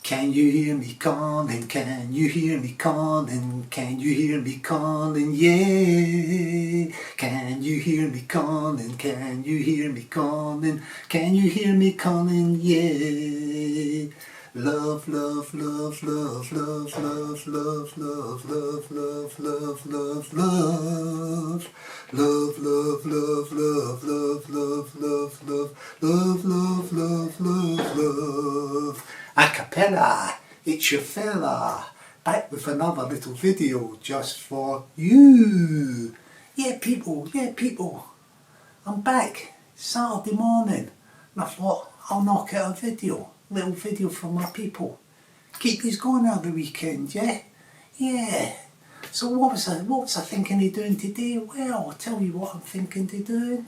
Can you hear me calling? Can you hear me calling? Can you hear me calling? Yeah. Can you hear me calling? Can you hear me calling? Can you hear me calling? Yeah. Love, love, love, love, love, love, love, love, love, love, love, love, love. Love, love, love, love, love, love, love, love, love, love, love, love. A cappella, it's your fella, back with another little video just for you. Yeah people, I'm back, Saturday morning, and I thought I'll knock out a little video for my people. Keep these going over the weekend, yeah? Yeah. So what was I thinking of doing today? Well, I'll tell you what I'm thinking of doing.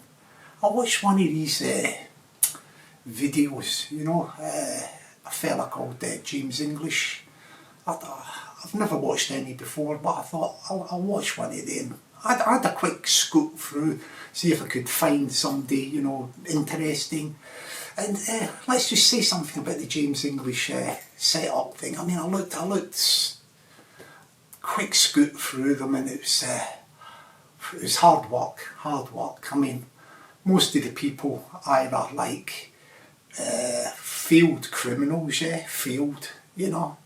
I watched one of these videos, you know, a fella called James English. I've never watched any before, but I thought I'll watch one of them. I had a quick scoop through, see if I could find somebody, you know, interesting. And let's just say something about the James English setup thing. I mean, I looked quick scoot through them, and it was hard work. I mean, most of the people either like failed criminals, failed, you know.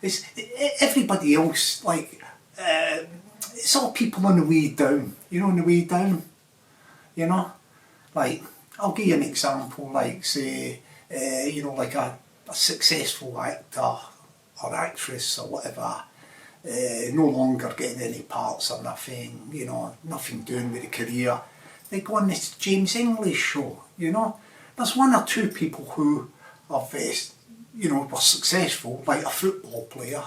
It's everybody else, like it's all people on the way down, you know, on the way down, you know. Like, I'll give you an example, like say, you know, like a successful actor or actress or whatever, no longer getting any parts or nothing, you know, nothing doing with a career. They go on this James English show, you know. There's one or two people who have, you know, were successful, like a football player,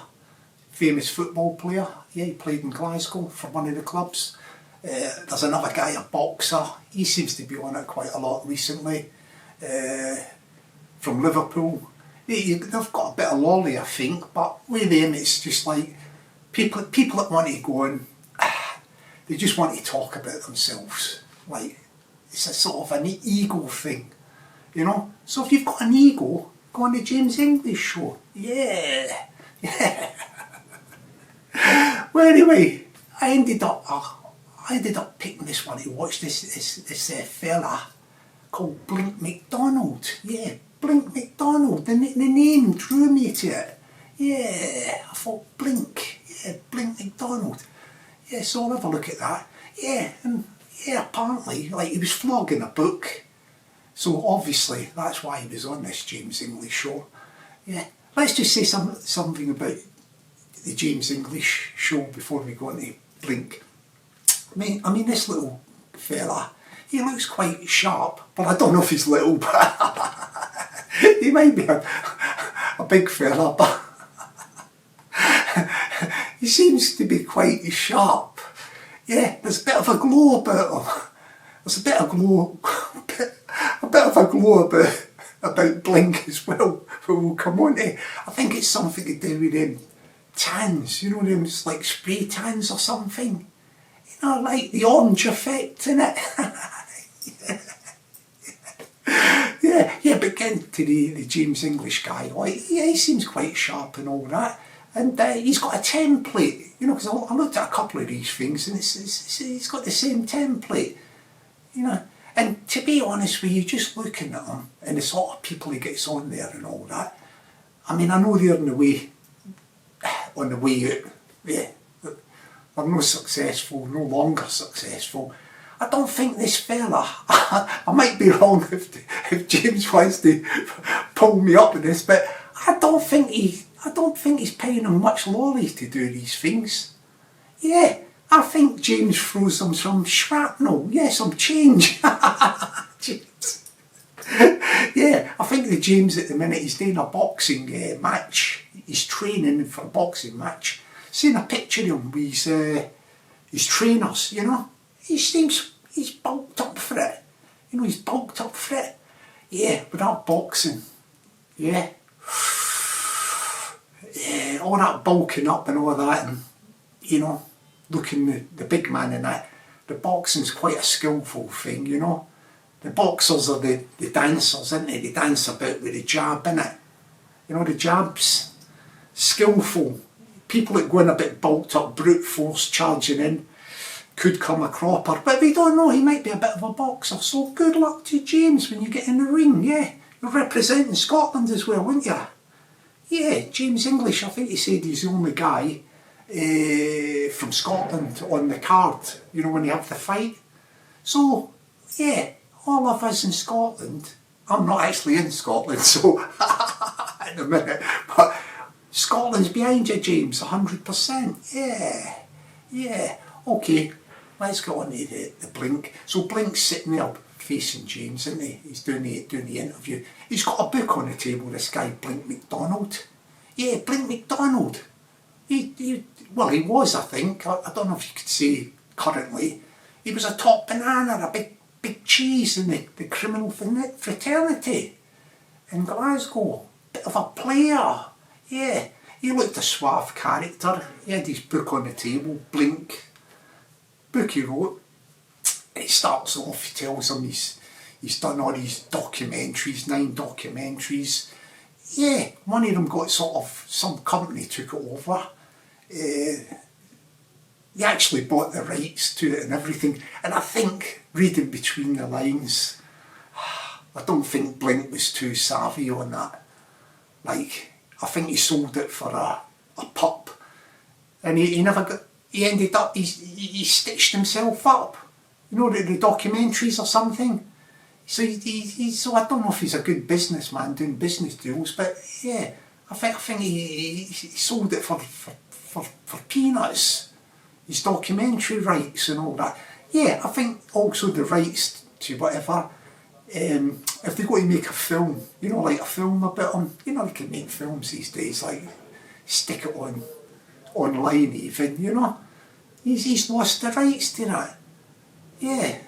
famous football player. Yeah, he played in Glasgow for one of the clubs. There's another guy, a boxer. He seems to be on it quite a lot recently. From Liverpool. They've got a bit of lolly, I think, but with them it's just like people that want to go on, they just want to talk about themselves. Like, it's a sort of an ego thing, you know. So if you've got an ego, go on the James English show. Yeah. Well, anyway, I ended up picking this one to watch. This fella called Blink MacDonald. Yeah, Blink MacDonald. The name drew me to it. Yeah, I thought Blink. Yeah, Blink MacDonald. Yeah, so I'll have a look at that. Yeah, and yeah, apparently, like, he was flogging a book. So obviously that's why he was on this James English show. Yeah, let's just say something about the James English show before we go into Blink. I mean, this little fella, he looks quite sharp, but I don't know if he's little, but he might be a big fella, but he seems to be quite sharp. Yeah, there's a bit of a glow about him. There's a bit of a glow about Blink as well, but we'll come on to. I think it's something to do with them tans, you know, them like spray tans or something. You know, like the orange effect, innit? Yeah, but getting to the James English guy, like, yeah, he seems quite sharp and all that. And he's got a template, you know, because I looked at a couple of these things and he's got the same template, you know. And to be honest with you, just looking at him and the sort of people he gets on there and all that, I mean, I know they're on the way out, yeah. They're no longer successful. I don't think this fella, I might be wrong if James wants to pull me up with this, but I don't think he's paying him much lolly to do these things. Yeah, I think James throws him some shrapnel, yeah, some change. James. Yeah, I think the James at the minute, he's doing a boxing match. He's training for a boxing match. Seen a picture of him with his trainers, you know. He's bulked up for it. You know, he's bulked up for it. Yeah, without boxing. Yeah. Yeah, all that bulking up and all that, and, you know, looking the big man in that. The boxing's quite a skillful thing, you know. The boxers are the dancers, aren't they? They dance about with the jab, innit? You know, the jabs, skillful. People that go in a bit bulked up, brute force charging in, could come a cropper. But we don't know, he might be a bit of a boxer. So good luck to James when you get in the ring, yeah. You're representing Scotland as well, weren't you? Yeah, James English, I think he said he's the only guy from Scotland on the card, you know, when you have the fight. So, yeah, all of us in Scotland, I'm not actually in Scotland, so, in a minute, but Scotland's behind you, James, 100%. Yeah, yeah. Okay, let's go on to the Blink. So Blink's sitting there facing James, isn't he? He's doing the interview. He's got a book on the table, this guy, Blink MacDonald. Yeah, Blink MacDonald. He was, I think. I don't know if you could say currently. He was a top banana, a big cheese in the criminal fraternity in Glasgow. Bit of a player. Yeah, he looked a suave character. He had his book on the table, Blink. Book he wrote. And he starts off, he tells him he's done all these documentaries, 9 documentaries. Yeah, one of them got sort of, some company took it over. They actually bought the rights to it and everything. And I think, reading between the lines, I don't think Blink was too savvy on that. Like, I think he sold it for a pup. And he never got, he ended up, he stitched himself up. You know, the documentaries or something. So so I don't know if he's a good businessman doing business deals, but yeah, I think he sold it for peanuts. His documentary rights and all that. Yeah, I think also the rights to whatever. If they go to make a film, you know, like a film about him, you know, they can make films these days, like stick it online even, you know. He's lost the rights to that. Yeah.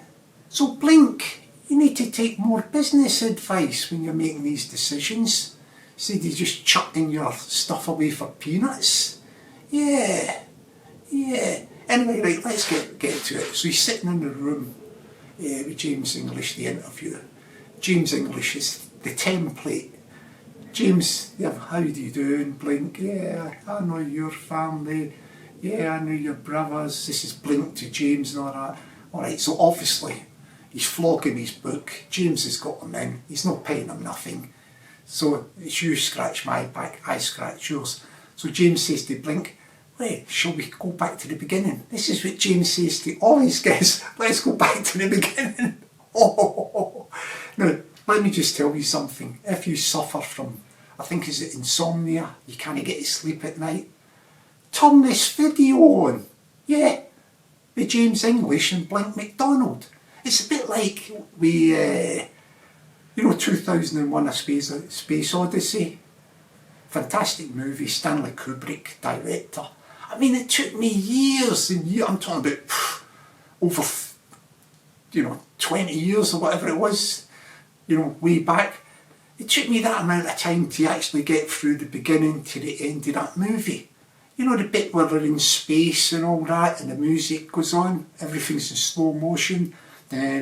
So Blink, you need to take more business advice when you're making these decisions. Instead of just chucking your stuff away for peanuts. Yeah. Yeah. Anyway, right, let's get to it. So he's sitting in the room with James English, the interviewer. James English is the template. James, yeah, how do you doing, Blink? Yeah, I know your family. Yeah, I know your brothers. This is Blink to James and all that. Alright, so obviously he's flogging his book. James has got him in. He's not paying him nothing. So it's you scratch my back, I scratch yours. So James says to Blink, wait, shall we go back to the beginning? This is what James says to all his guests. Let's go back to the beginning. Oh. Now, let me just tell you something. If you suffer from, I think is it insomnia, you can't get to sleep at night, turn this video on. Yeah, with James English and Blink MacDonald. It's a bit like we, you know, 2001 A Space Odyssey. Fantastic movie, Stanley Kubrick, director. I mean, it took me years and years, I'm talking about over, you know, 20 years or whatever it was, you know, way back. It took me that amount of time to actually get through the beginning to the end of that movie. You know, the bit where they're in space and all that, and the music goes on, everything's in slow motion. Yeah,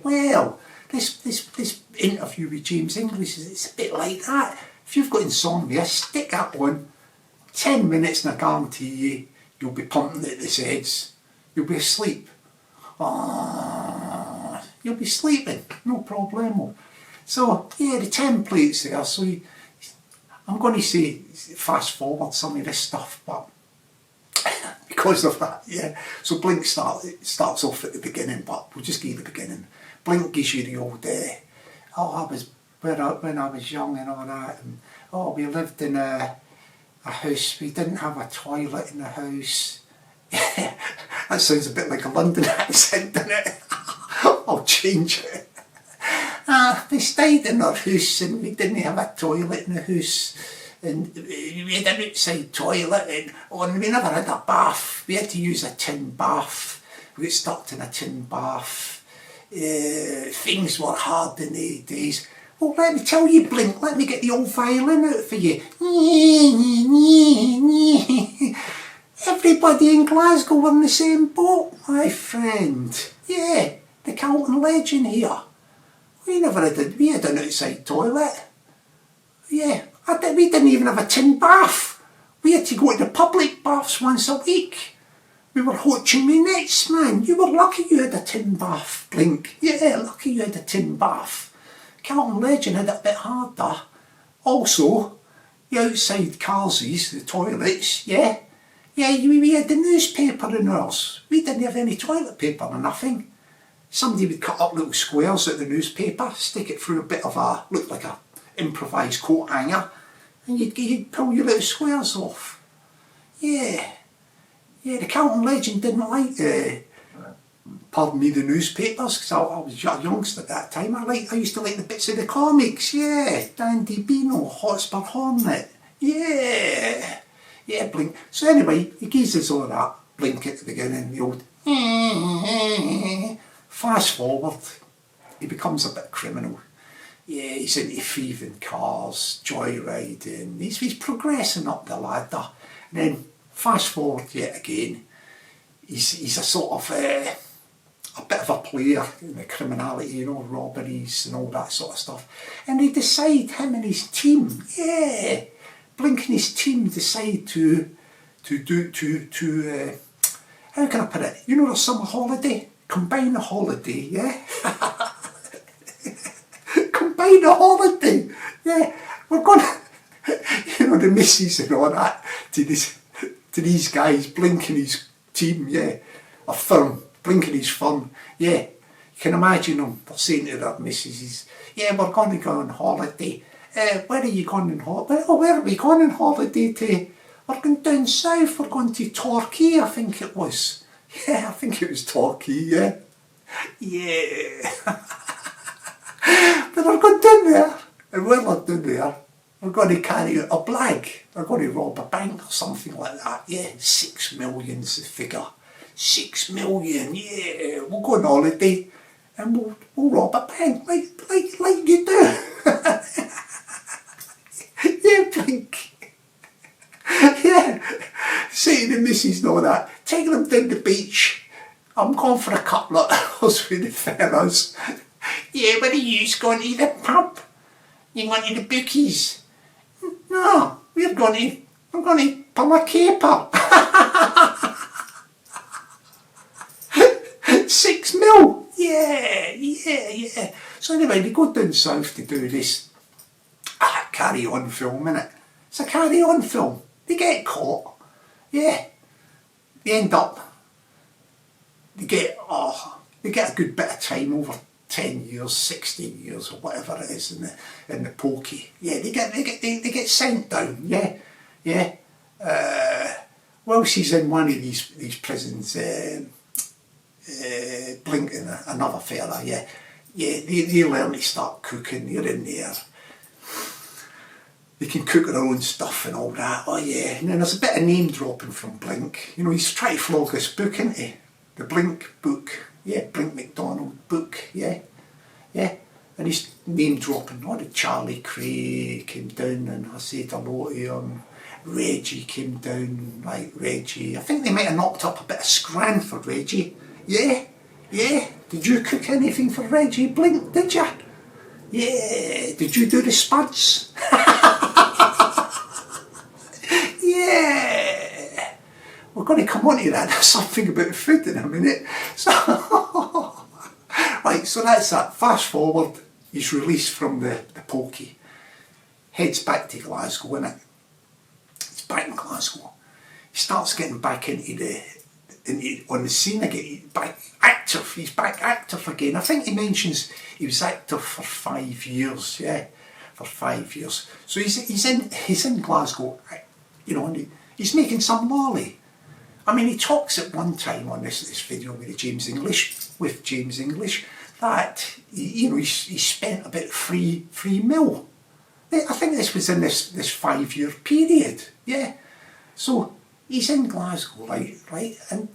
well, this interview with James English, it's a bit like that. If you've got insomnia, stick that on, 10 minutes and I guarantee you, you'll be pumping at the heads. You'll be asleep. Oh, you'll be sleeping, no problemo. So, yeah, the template's there. So I'm going to say fast forward some of this stuff, but because of that, yeah. So Blink starts off at the beginning, but we'll just give the beginning. Blink gives you the old, I was when I was young and all that, and we lived in a house, we didn't have a toilet in the house. That sounds a bit like a London accent, doesn't it? I'll change it. We stayed in our house and we didn't have a toilet in the house, and we had an outside toilet, and we never had a bath. We had to use a tin bath. We got stuck in a tin bath. Things were hard in the days. Well, let me tell you, Blink, let me get the old violin out for you. everybody in Glasgow were in the same boat, my friend. Yeah, the Calton Legend here. We had an outside toilet. Yeah, we didn't even have a tin bath. We had to go to the public baths once a week. We were watching me nets, man. You were lucky you had a tin bath, Blink. Yeah, lucky you had a tin bath. Calton Legend had it a bit harder. Also, the outside carsies, the toilets, yeah. Yeah, we had the newspaper in ours. We didn't have any toilet paper or nothing. Somebody would cut up little squares at the newspaper, stick it through a bit of a, looked like a improvised coat hanger, and you'd pull your little squares off. Yeah. Yeah, the Calton Legend didn't like, pardon me, the newspapers, because I was a youngster at that time. I used to like the bits of the comics, yeah. Dandy Beano, Hotspur Hornet, yeah. Yeah, Blink. So anyway, he gives us all that, Blink at the beginning, the old fast forward, he becomes a bit criminal. Yeah, he's into thieving cars, joyriding, he's progressing up the ladder. And then fast forward yet again, he's a sort of a bit of a player in the criminality, you know, robberies and all that sort of stuff. And they decide, him and his team, yeah, Blink and his team decide to how can I put it? You know, the summer holiday, combine a holiday, yeah. Combine a holiday, yeah. We're gonna, you know, the missus and all that to these guys, Blink and his team, yeah, a firm, Blink and his firm, yeah. You can imagine them, they're saying to their missuses, yeah, we're going to go on holiday. Where are you going on holiday? Oh, where are we going on holiday to? We're going down south, we're going to Torquay, I think it was. Yeah, I think it was Torquay, yeah. Yeah. But we're going down there, and while we're down there, we're going to carry out a blag. We're going to rob a bank or something like that, yeah. 6 million's the figure. 6 million, yeah. We'll go on holiday, and we'll rob a bank, like you do. Yeah, Blink. Yeah, say to the missus and all that, taking them down the beach. I'm going for a couple of hours with the fellas. Yeah, where are you going to the pub? You going to the bookies? No, I'm going to pull a caper. 6 mil, yeah. So anyway, they go down south to do this carry-on film, innit? It's a carry-on film. They get caught, yeah. They end up, they get a good bit of time, over 10 years, 16 years or whatever it is in the pokey. Yeah, they get sent down, yeah. Well, she's in one of these prisons, Blink and another fella, yeah. They learn to start cooking, they're in there. They can cook their own stuff and all that, oh yeah. And then there's a bit of name dropping from Blink. You know, he's trying to flog this book, isn't he? The Blink book, yeah, Blink MacDonald book, yeah. And he's name dropping, oh, the Charlie Craig came down and I said hello to him. Reggie came down, like Reggie. I think they might have knocked up a bit of scran for Reggie. Yeah. Did you cook anything for Reggie, Blink, did you? Yeah. Did you do the spuds? Yeah. We're going to come on to that. There's something about food in a minute. So, right, so that's that. Fast forward, he's released from the pokey. Heads back to Glasgow, innit? He's back in Glasgow. He starts getting back on the scene again, back active, he's back active again. I think he mentions he was active for 5 years, yeah, for 5 years. So he's in Glasgow, you know, and he's making some lolly. I mean, he talks at one time on this video with James English, that he spent about 3 mil. I think this was in this 5-year period, yeah. So he's in Glasgow, right, and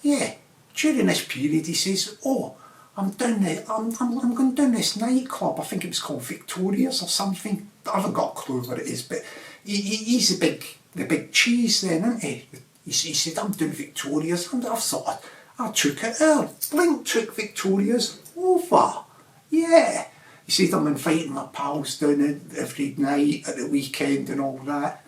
yeah, during this period he says, oh, I'm going down this nightclub. I think it was called Victoria's or something. I haven't got a clue what it is, but he's the big cheese then, isn't he? he said, I'm doing Victoria's, and I thought, I took it there. Blink took Victoria's over. Yeah. He said, I'm inviting my pals down every night at the weekend and all that.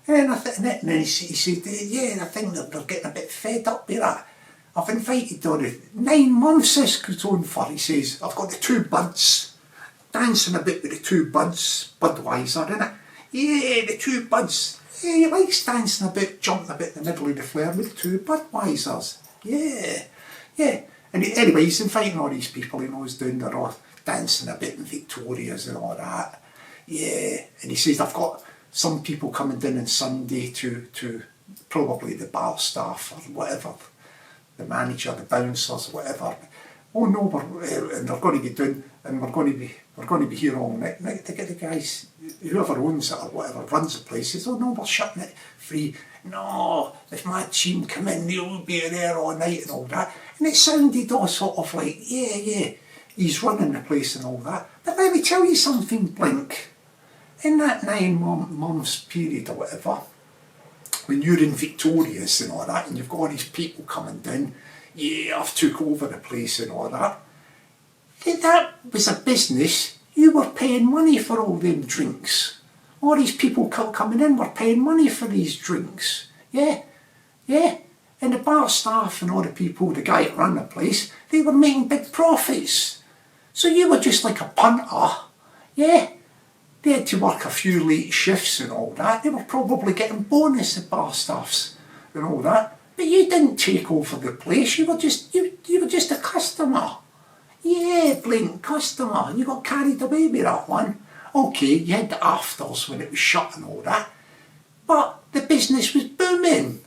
And then he said, yeah, I think they're getting a bit fed up with that. I've invited on 9 months this goes on for, he says. I've got the 2 buds, dancing a bit with the 2 buds, Budweiser, innit? Yeah, the 2 buds. Yeah, he likes dancing a bit, jumping a bit in the middle of the flare with the 2 Budweisers. Yeah, yeah. And anyway, he's inviting all these people he knows down there, all dancing a bit in Victoria's and all that. Yeah, and he says, I've got some people coming down on Sunday to probably the bar staff or whatever, the manager, the bouncers, whatever. Oh no, and they're going to be doing, and we're going to be here all night. To get the guys, whoever owns it or whatever runs the place, says, oh no, we're shutting it free. No, if my team come in, they'll be there all night and all that. And it sounded all sort of like, yeah, he's running the place and all that. But let me tell you something, Blink. In that 9 months period or whatever, when you're in Victoria's and all that, and you've got all these people coming down, yeah, I've took over the place and all that. That was a business. You were paying money for all them drinks. All these people coming in were paying money for these drinks. Yeah. And the bar staff and all the people, the guy that ran the place, they were making big profits. So you were just like a punter. Yeah. They had to work a few late shifts and all that. They were probably getting bonus, the bar staffs and all that. But you didn't take over the place. You were just a customer. Yeah, Blink, customer. You got carried away with that one. Okay, you had the afters when it was shut and all that. But the business was booming.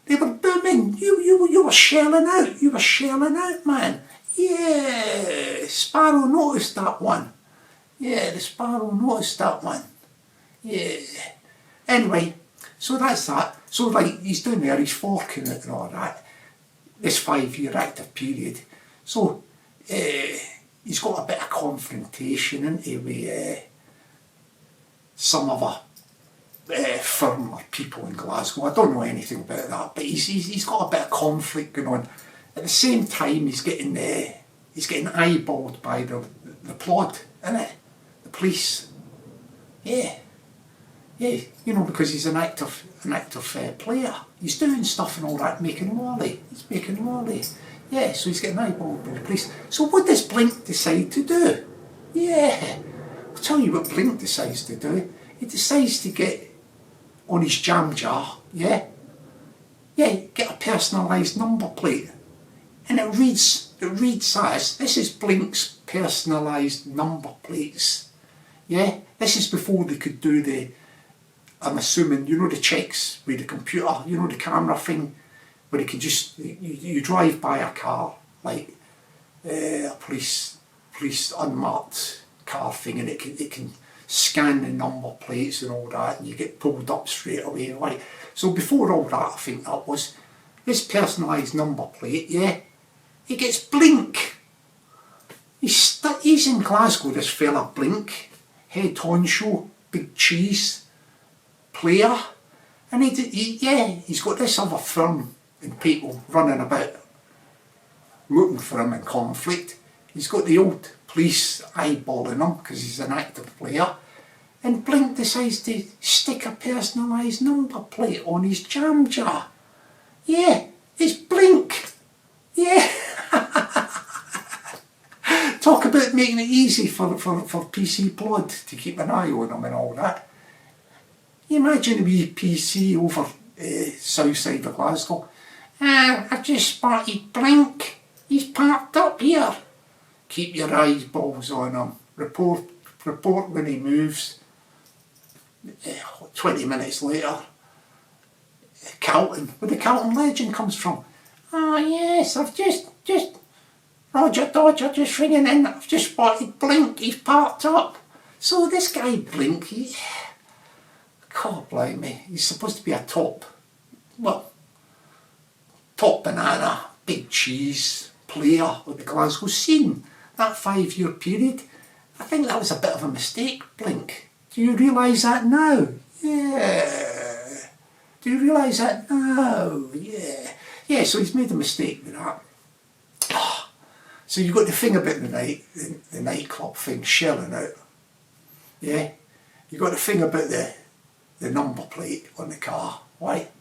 They were booming. You were shelling out. You were shelling out, man. Yeah, Sparrow noticed that one. Yeah, the Sparrow noticed that one. Yeah. Anyway, so that's that. So like, he's down there, he's forking it and all that. This 5-year active period. So, he's got a bit of confrontation, isn't he, with some other firm or people in Glasgow. I don't know anything about that, but he's got a bit of conflict going on. At the same time, he's getting eyeballed by the plod, isn't it? The police. Yeah, you know, because he's an active player. He's doing stuff and all that, making money. He's making money. Yeah, so he's getting eyeballed by the police. So what does Blink decide to do? Yeah, I'll tell you what Blink decides to do. He decides to get on his jam jar, yeah, get a personalised number plate. And it reads as, this is Blink's personalised number plates. Yeah, this is before they could do the, I'm assuming, you know, the checks with the computer, you know, the camera thing, where you can just, you drive by a car, like a police unmarked car thing, and it can scan the number plates and all that, and you get pulled up straight away. Right. So before all that, I think that was, this personalised number plate, yeah, it gets Blink. He's in Glasgow, this fella Blink, head honcho, big cheese player, and he's got this other firm and people running about looking for him in conflict. He's got the old police eyeballing him because he's an active player, and Blink decides to stick a personalised number plate on his jam jar. Yeah, it's Blink. Yeah. Talk about making it easy for PC Blood to keep an eye on him and all that. You imagine a wee PC over south side of Glasgow. I've just spotted Blink. He's parked up here. Keep your eyeballs on him. Report when he moves. 20 minutes later, Calton, where the Calton Legend comes from. Oh yes, I've just Roger Dodger just ringing in. I've just spotted Blink. He's parked up. So this guy Blink, God blame me, he's supposed to be a top banana, big cheese player with the Glasgow scene. That 5-year period, I think that was a bit of a mistake, Blink. Do you realise that now? Yeah. Do you realise that? No, yeah. Yeah, so he's made a mistake with that. So you've got the thing about the nightclub thing shelling out. Yeah? You've got the thing about the number plate on the car. Right?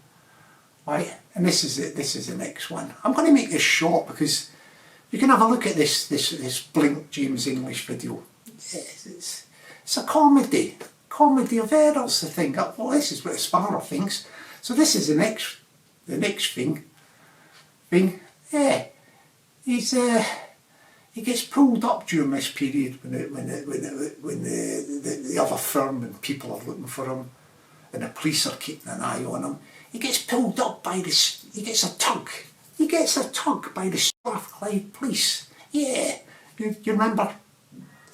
Right? And this is the next one. I'm going to make this short because you can have a look at this Blink James English video. Yes, it's a comedy of errors, the thing. Well, this is what a Sparrow thinks. So this is the next thing. Yeah, he gets pulled up during this period when the other firm and people are looking for him, and the police are keeping an eye on him. He gets pulled up by this. He gets a tug. He gets a tug by the Strathclyde police. Yeah, you remember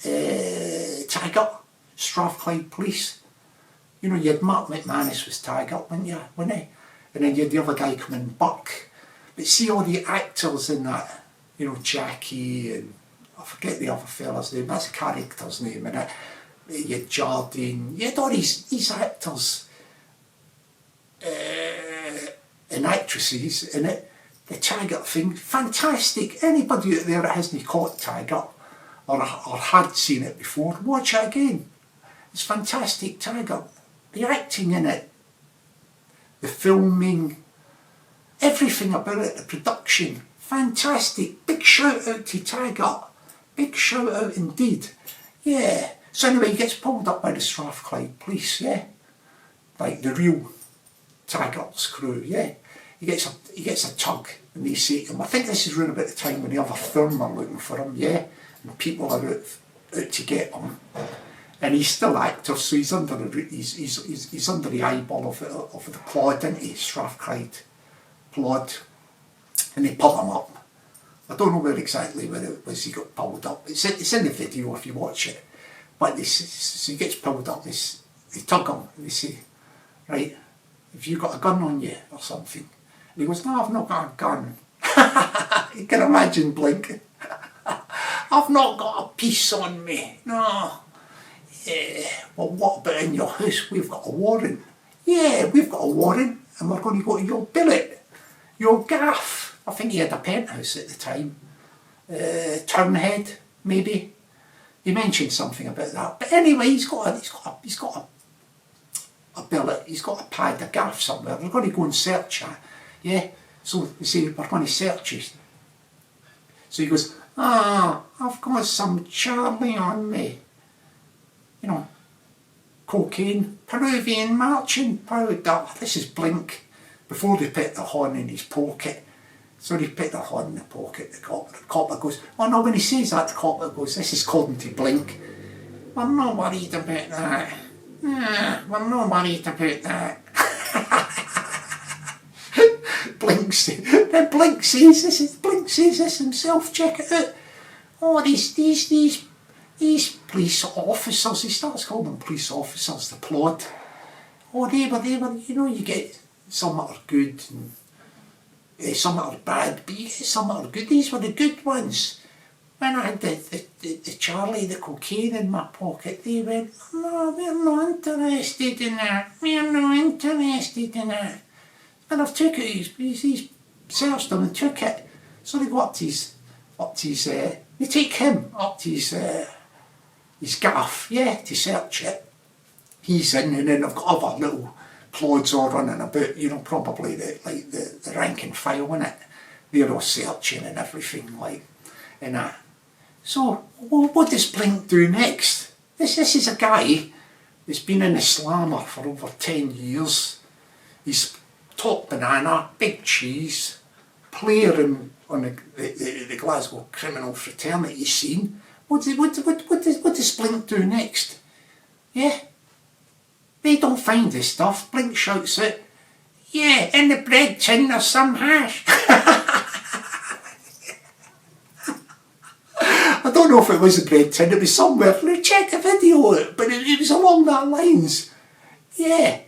Taggart, Strathclyde police? You know, you had Mark McManus was Taggart, wasn't he? And then you had the other guy coming, Buck. But see all the actors in that, you know, Jackie and I forget the other fella's name, that's a character's name in it. You had Jardine, you had all these actors and actresses in it. The Taggart thing, fantastic. Anybody out there that hasn't caught Taggart or had seen it before, watch it again. It's fantastic, Taggart. The acting in it, the filming, everything about it, the production, fantastic. Big shout out to Taggart. Big shout out indeed. Yeah. So anyway, he gets pulled up by the Strathclyde police, yeah? Like the real Taggart's crew, yeah? He gets a tug and they say to him, I think this is around about the time when the other firm are looking for him, yeah? And people are out to get him. And he's still active, so he's under the eyeball of the plod, isn't he? Strathclyde plod. And they pull him up. I don't know where exactly where it was he got pulled up. It's in the video if you watch it. But so he gets pulled up, they tug him, and they say, right, have you got a gun on you or something? And he goes, no, I've not got a gun. You can imagine Blink. I've not got a piece on me, no. Yeah, well, what about in your house? We've got a warrant. Yeah, we've got a warrant, and we're going to go to your billet, your gaff. I think he had a penthouse at the time. Townhead, maybe. He mentioned something about that. But anyway, he's got a billet. He's got a pad, a gaff somewhere. We're going to go and search it. Yeah. So they say we're going to search it. So he goes, I've got some Charlie on me. You know, cocaine, Peruvian marching powder. This is Blink. Before they put the horn in his pocket. So they put the horn in the pocket, the copper goes, oh no, when he says that, the copper goes, this is according to Blink. We're not worried about that. We're not worried about that. Blink says this himself, check it out. Oh, these police officers, he starts calling them police officers, the plod. Oh, they were, you know, you get some that are good and some that are bad, but you get some that are good. These were the good ones. When I had the Charlie, the cocaine in my pocket, they went, no, we're not interested in that. We're not interested in that. And I've took it, he's searched them and took it. So they go they take him up to his gaff, yeah, to search it. He's in, and then I've got other little plods all running about, you know, probably the rank and file in it. They're all searching and everything, like, and that. So, what does Blink do next? This is a guy that's been in the slammer for over 10 years. He's top banana, big cheese, player on the Glasgow criminal fraternity scene. What does Blink do next? Yeah? They don't find this stuff. Blink shouts out, yeah, in the bread tin there's some hash. I don't know if it was a bread tin, it was somewhere. Check the video out, but it was along that lines. Yeah.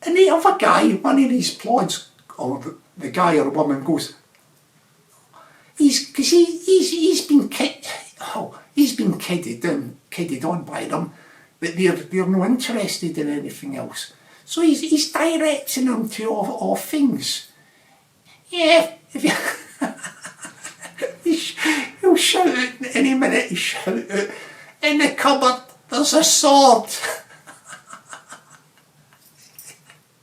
And the other guy, one of these plods, or the guy or the woman goes, he's been kidded on by them, but they're not interested in anything else. So he's directing them to all things. Yeah, if you he'll shout out any minute, he'll shout out, in the cupboard there's a sword.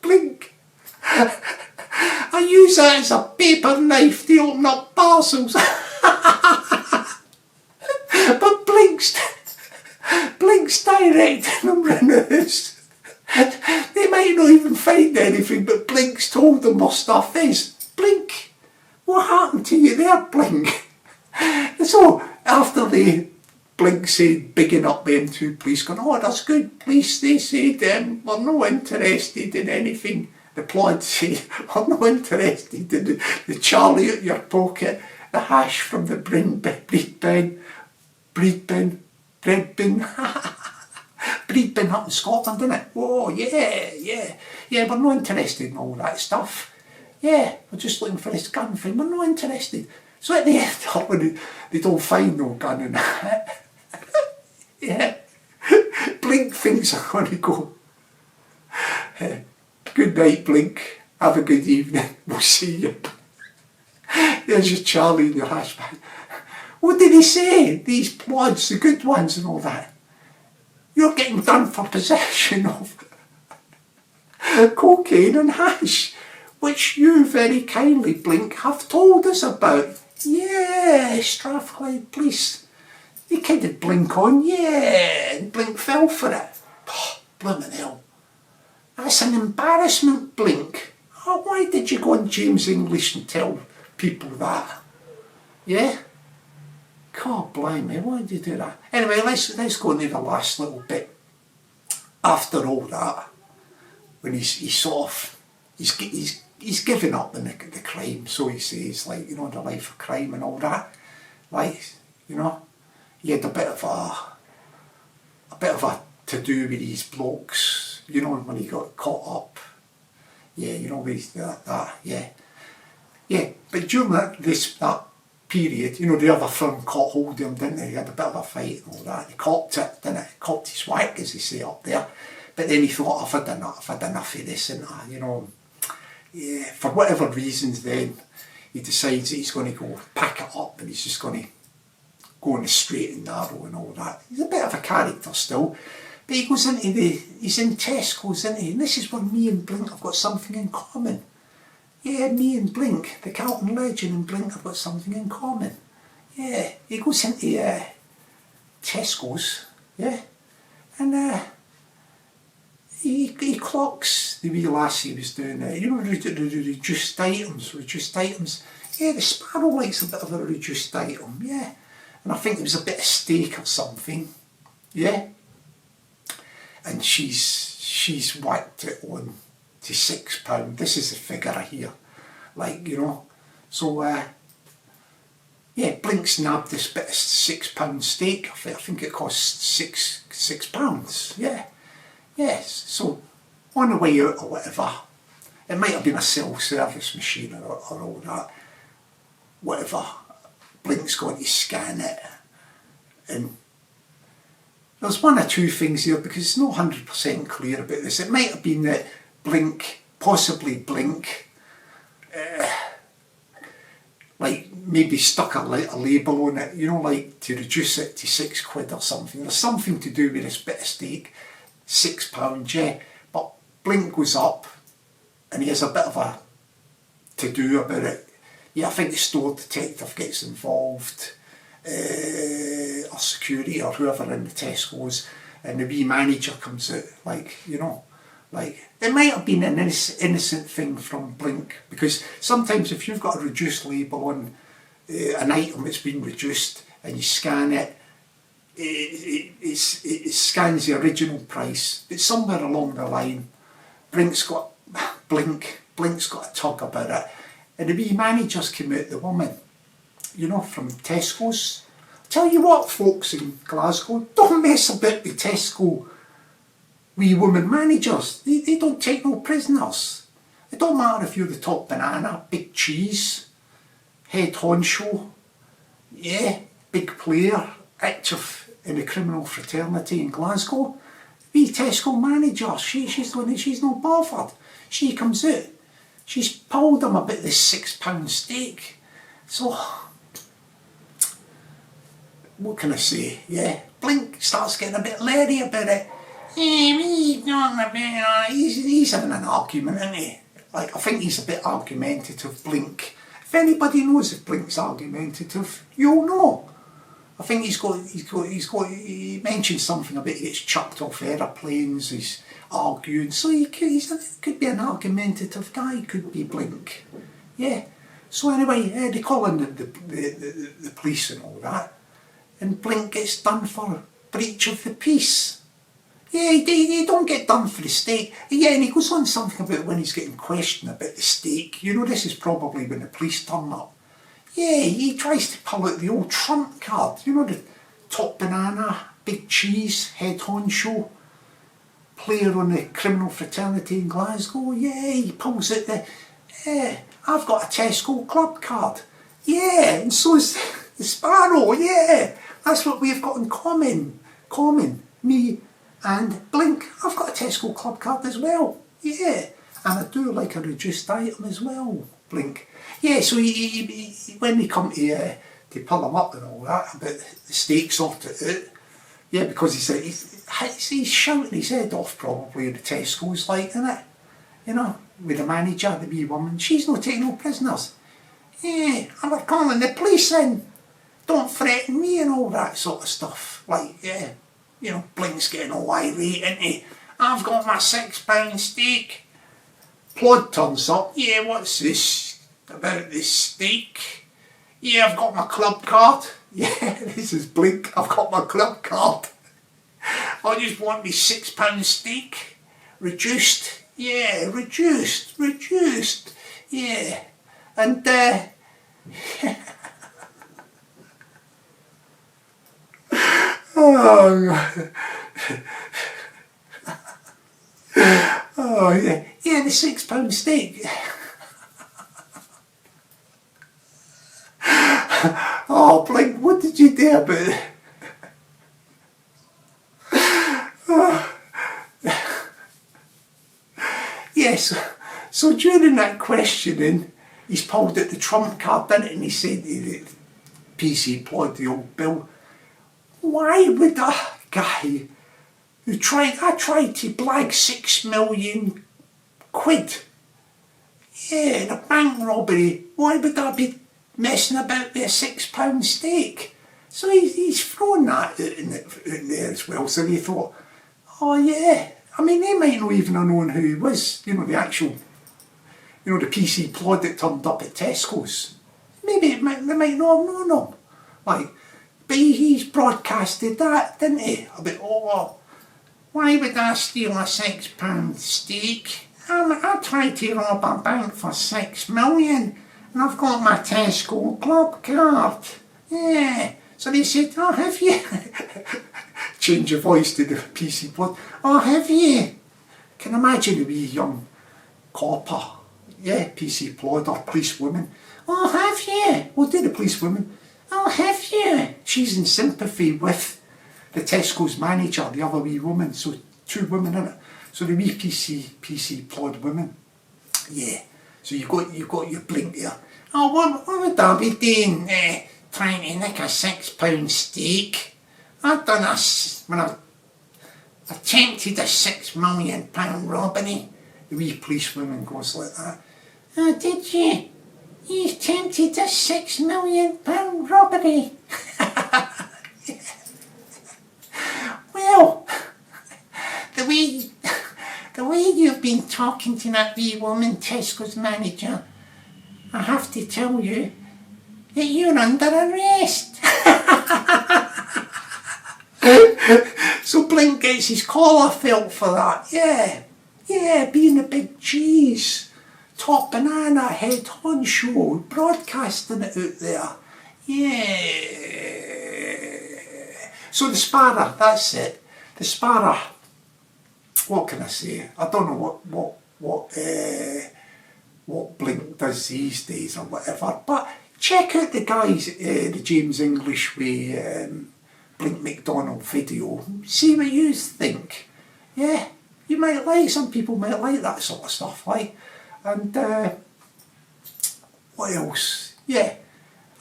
Blink. I use that as a paper knife to open up parcels. But Blink's directing them round the house. They might not even find anything, but Blink's told them what stuff is. Blink, what happened to you there, Blink? So after Blink said, bigging up them two police, going, oh, that's good, police, they said, we're not interested in anything. The plot said, we're not interested in the Charlie out your pocket, the hash from the bread bin, bread bin up in Scotland, isn't it? Oh, yeah, we're not interested in all that stuff. Yeah, we're just looking for this gun thing, we're not interested. So at the end of it, they don't find no gun in that. Yeah, Blink thinks I'm going to go. Good night, Blink. Have a good evening. We'll see you. There's your Charlie and your hash bag. What did he say? These plods, the good ones and all that. You're getting done for possession of cocaine and hash, which you very kindly, Blink, have told us about. Yeah, Strathclyde Police. They kidded Blink on, yeah, and Blink fell for it. Oh, blooming hell. That's an embarrassment, Blink. Oh, why did you go on James English and tell people that? Yeah? God blimey, why did you do that? Anyway, let's go into the last little bit. After all that, when he's sort of, he's given up on the crime, so he says, like, you know, the life of crime and all that. Like, you know, he had a bit of a to do with these blokes, you know, when he got caught up. Yeah, you know, with that, yeah. Yeah, but during that period, you know, the other firm caught hold of him, didn't they? He had a bit of a fight and all that. He copped it, didn't he? Copped his whack, as they say up there. But then he thought, I've had enough of this, and you know, yeah, for whatever reasons then, he decides that he's going to go pack it up and he's just going to go on the straight and narrow and all that. He's a bit of a character still, but he goes into he's in Tesco's, isn't he? And this is where me and Blink have got something in common. Yeah, me and Blink, the Calton Legend and Blink have got something in common. Yeah, he goes into Tesco's, yeah, and he clocks the wee lassie was doing it. You know, the reduced items. Yeah, the Sparrow likes a bit of a reduced item, yeah. And I think there was a bit of steak or something, yeah. And she's whacked it on to £6. This is the figure I hear, like, you know. So yeah, Blink's nabbed this bit of £6 steak. I think it cost £6. Yeah. Yes. So on the way out or whatever, it might have been a self-service machine or all that. Whatever. Blink's going to scan it, and there's one or two things here because it's not 100% clear about this. It might have been that possibly Blink, like maybe stuck a label on it, you know, like to reduce it to £6 or something. There's something to do with this bit of steak, £6, yeah. But Blink goes up and he has a bit of a to do about it. Yeah, I think the store detective gets involved, or security or whoever in the Tesco's, and the wee manager comes out, like, you know, like, it might have been an innocent thing from Blink, because sometimes if you've got a reduced label on an item that's been reduced and you scan it, it scans the original price, but somewhere along the line, Blink's got a tug about it, and the wee managers came out, the woman, you know, from Tesco's. Tell you what, folks in Glasgow, don't mess about with Tesco wee woman managers. They don't take no prisoners. It don't matter if you're the top banana, big cheese, head honcho, yeah, big player, active in the criminal fraternity in Glasgow. the Tesco manager, she's not bothered. She comes out, she's pulled him about this £6 steak. So, what can I say? Yeah, Blink starts getting a bit leery about it. He's having an argument, isn't he? Like, I think he's a bit argumentative, Blink. If anybody knows if Blink's argumentative, you'll know. I think he mentioned something about he gets chucked off aeroplanes, he's arguing, so he could be an argumentative guy, could be Blink. Yeah. So anyway, they call in the police and all that, and Blink gets done for breach of the peace. Yeah, he don't get done for the steak. Yeah, and he goes on something about when he's getting questioned about the steak. You know, this is probably when the police turn up. Yeah, he tries to pull out the old trump card. You know, the top banana, big cheese, head honcho, player on the criminal fraternity in Glasgow. Yeah, he pulls out I've got a Tesco club card. Yeah, and so's the Sparrow. Yeah, that's what we've got in common. Me and Blink. I've got a Tesco club card as well. Yeah, and I do like a reduced item as well, Blink. Yeah, so he when they come to pull him up and all that about the steak sorted out. Yeah, because he's shouting his head off probably at the Tesco's, like, innit? You know, with the manager, the wee woman. She's not taking no prisoners. Yeah, and we're calling the police in. Don't threaten me and all that sort of stuff. Like, yeah, you know, Blink's getting all irate, isn't he? I've got my £6 steak. Plod turns up. Yeah, what's this about this steak? Yeah, I've got my club card. Yeah, this is Blink. I've got my club card. I just want me £6 steak. Reduced. Yeah, reduced. Yeah. And, oh yeah, the £6 steak. Oh, Blink, what did you do about it? Yes, so during that questioning, he's pulled out the trump card, didn't it? And he said to the PC Plod, the old Bill, why would a guy who tried to blag £6 million, yeah, in a bank robbery, why would I be messing about with a £6 steak? So he's thrown that out in there as well. So he thought, oh yeah, I mean, they might not even have known who he was, you know, the actual, you know, the PC Plod that turned up at Tesco's. Maybe they might not have known him. Like, but he's broadcasted that, didn't he? About, oh, why would I steal a £6 steak? I tried to rob a bank for £6 million, and I've got my Tesco club card. Yeah. So they said, oh, have you? Change your voice to the PC Plod. Oh, have you? Can imagine a wee young copper. Yeah, PC Plod or policewoman. Oh, have you? We'll do the policewoman. Oh, have you? She's in sympathy with the Tesco's manager, the other wee woman. So two women in it. So the wee PC Plod woman. Yeah. So you got your Blink there. Oh, what would I be doing? Trying to nick a £6 steak. I've done when I attempted a £6 million robbery. The wee policewoman goes like that. Oh, did you? You attempted a £6 million robbery. Yeah. Well, the way you've been talking to that wee woman, Tesco's manager, I have to tell you that you're under arrest. So Blink gets his collar felt for that. Yeah, being a big cheese, top banana, head honcho, broadcasting it out there. Yeah. So the Sparrow, that's it. The Sparrow. What can I say? I don't know what Blink does these days or whatever. But check out the guys, the James English with Blink MacDonald video. See what you think. Yeah, you might like, some people might like that sort of stuff, like. And what else? Yeah,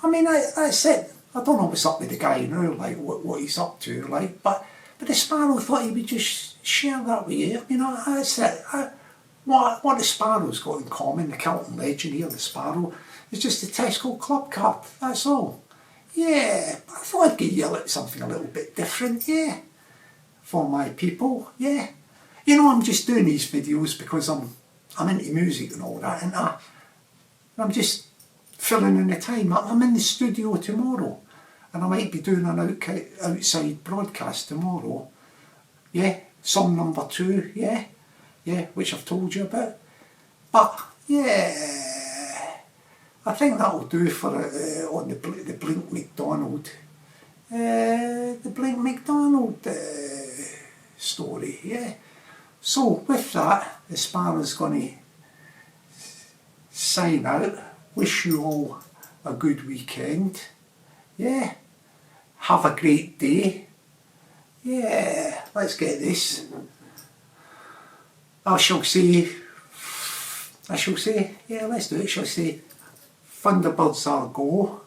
I mean, that's it. I don't know what's up with the guy now, like what he's up to, like. But the Sparrow thought he would just share that with you. I mean, that's it. What the Sparrow's got in common, the Calton Legend here, the Sparrow, is just the Tesco club card. That's all. Yeah, I thought I'd give you something a little bit different. Yeah, for my people. Yeah, you know, I'm just doing these videos because I'm into music and all that, and I'm just filling in the time. I'm in the studio tomorrow, and I might be doing an outside broadcast tomorrow. Yeah, song number 2. Yeah, which I've told you about. But yeah, I think that'll do for on the Blink MacDonald, the Blink MacDonald story. Yeah. So with that, the Sparrow's going to sign out. Wish you all a good weekend. Yeah. Have a great day. Yeah. Let's get this. I shall say, yeah, let's do it. Shall say, Thunderbirds are go.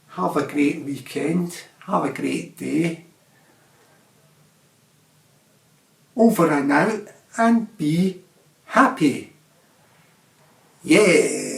Have a great weekend. Have a great day. Over and out, and be happy. Yeah.